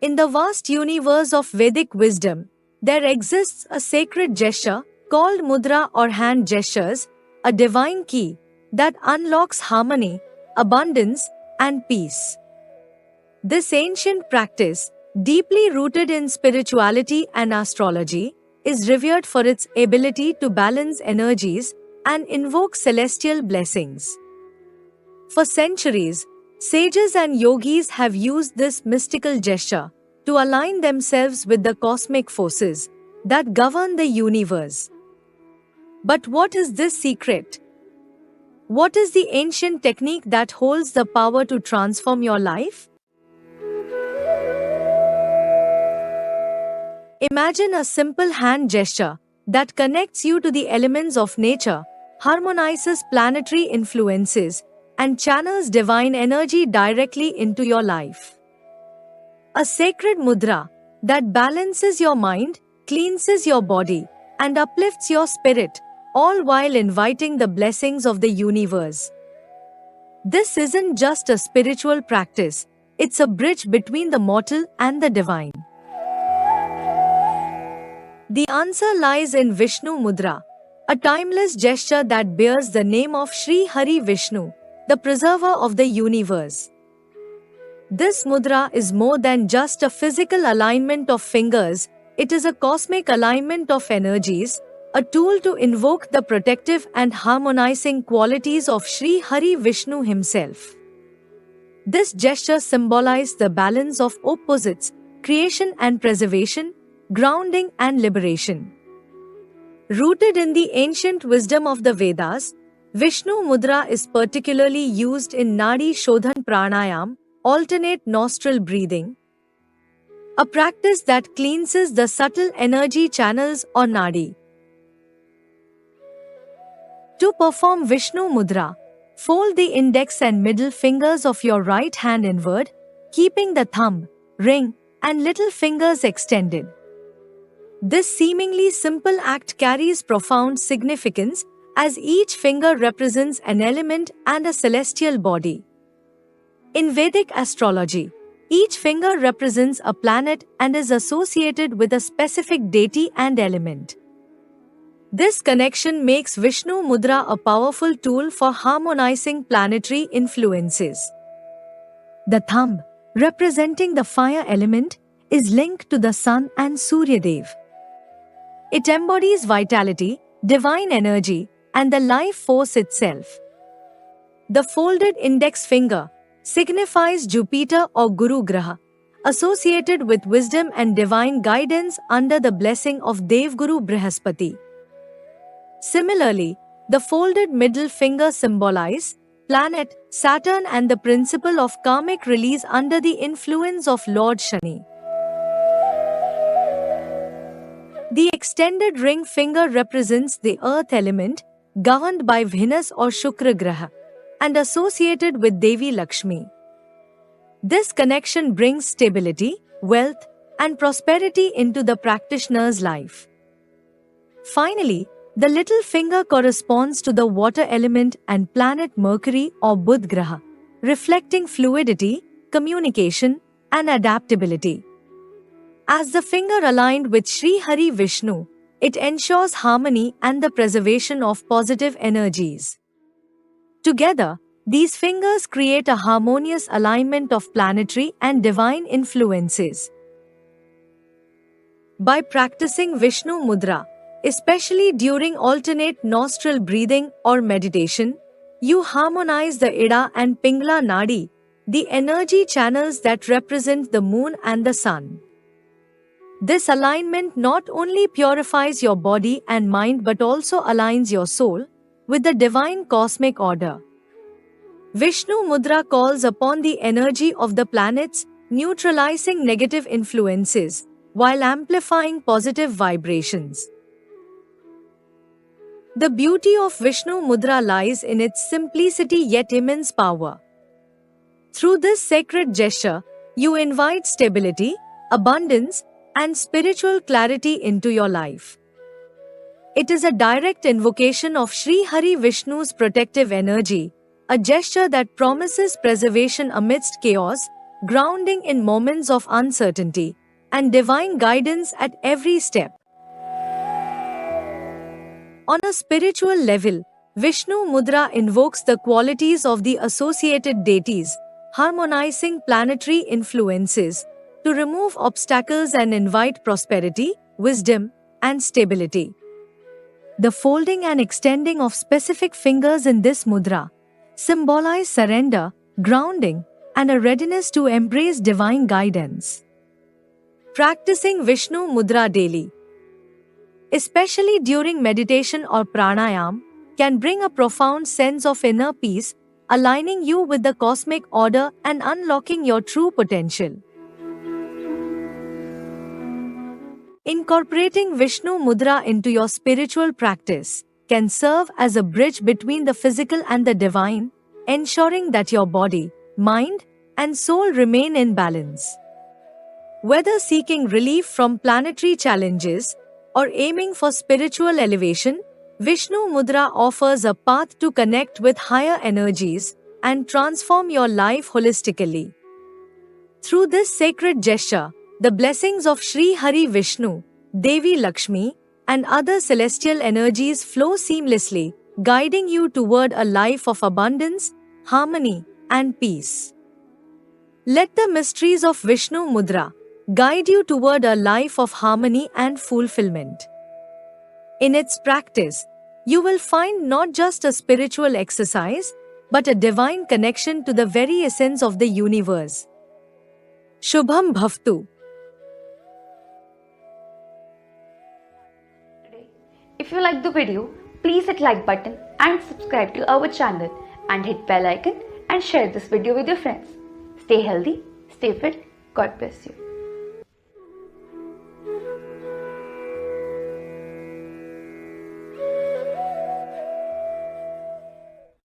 In the vast universe of Vedic wisdom, there exists a sacred gesture called mudra or hand gestures, a divine key that unlocks harmony, abundance, and peace. This ancient practice, deeply rooted in spirituality and astrology, is revered for its ability to balance energies and invoke celestial blessings. For centuries, sages and yogis have used this mystical gesture to align themselves with the cosmic forces that govern the universe. But what is this secret? What is the ancient technique that holds the power to transform your life? Imagine a simple hand gesture that connects you to the elements of nature, harmonizes planetary influences, and channels divine energy directly into your life. A sacred mudra that balances your mind, cleanses your body, and uplifts your spirit, all while inviting the blessings of the universe. This isn't just a spiritual practice, it's a bridge between the mortal and the divine. The answer lies in Vishnu Mudra, a timeless gesture that bears the name of Sri Hari Vishnu, the preserver of the universe. This mudra is more than just a physical alignment of fingers, it is a cosmic alignment of energies, a tool to invoke the protective and harmonizing qualities of Sri Hari Vishnu himself. This gesture symbolizes the balance of opposites, creation and preservation, grounding and liberation. Rooted in the ancient wisdom of the Vedas, Vishnu Mudra is particularly used in Nadi Shodhan Pranayam, alternate nostril breathing, a practice that cleanses the subtle energy channels or nadi. To perform Vishnu Mudra, fold the index and middle fingers of your right hand inward, keeping the thumb, ring, and little fingers extended. This seemingly simple act carries profound significance as each finger represents an element and a celestial body. In Vedic astrology, each finger represents a planet and is associated with a specific deity and element. This connection makes Vishnu Mudra a powerful tool for harmonizing planetary influences. The thumb, representing the fire element, is linked to the sun and Surya Dev. It embodies vitality, divine energy, and the life force itself. The folded index finger signifies Jupiter or Guru Graha, associated with wisdom and divine guidance under the blessing of Devguru Brihaspati. Similarly, the folded middle finger symbolizes planet Saturn and the principle of karmic release under the influence of Lord Shani. The extended ring finger represents the earth element, governed by Venus or Shukra Graha, and associated with Devi Lakshmi. This connection brings stability, wealth, and prosperity into the practitioner's life. Finally, the little finger corresponds to the water element and planet Mercury or Budh Graha, reflecting fluidity, communication, and adaptability. As the finger aligned with Sri Hari Vishnu, it ensures harmony and the preservation of positive energies. Together, these fingers create a harmonious alignment of planetary and divine influences. By practicing Vishnu Mudra, especially during alternate nostril breathing or meditation, you harmonize the Ida and Pingla Nadi, the energy channels that represent the moon and the sun. This alignment not only purifies your body and mind but also aligns your soul with the divine cosmic order. Vishnu Mudra calls upon the energy of the planets, neutralizing negative influences while amplifying positive vibrations. The beauty of Vishnu Mudra lies in its simplicity yet immense power. Through this sacred gesture, You invite stability, abundance, and spiritual clarity into your life. It is a direct invocation of Sri Hari Vishnu's protective energy, a gesture that promises preservation amidst chaos, grounding in moments of uncertainty, and divine guidance at every step. On a spiritual level, Vishnu Mudra invokes the qualities of the associated deities, harmonizing planetary influences to remove obstacles and invite prosperity, wisdom, and stability. The folding and extending of specific fingers in this mudra symbolize surrender, grounding, and a readiness to embrace divine guidance. Practicing Vishnu Mudra daily, especially during meditation or pranayam, can bring a profound sense of inner peace, aligning you with the cosmic order and unlocking your true potential. Incorporating Vishnu Mudra into your spiritual practice can serve as a bridge between the physical and the divine, ensuring that your body, mind, and soul remain in balance. Whether seeking relief from planetary challenges or aiming for spiritual elevation, Vishnu Mudra offers a path to connect with higher energies and transform your life holistically. Through this sacred gesture, the blessings of Sri Hari Vishnu, Devi Lakshmi, and other celestial energies flow seamlessly, guiding you toward a life of abundance, harmony, and peace. Let the mysteries of Vishnu Mudra guide you toward a life of harmony and fulfillment. In its practice, you will find not just a spiritual exercise, but a divine connection to the very essence of the universe. Shubham Bhavtu. If you like the video, please hit like button and subscribe to our channel and hit bell icon and share this video with your friends. Stay healthy, stay fit. God bless you.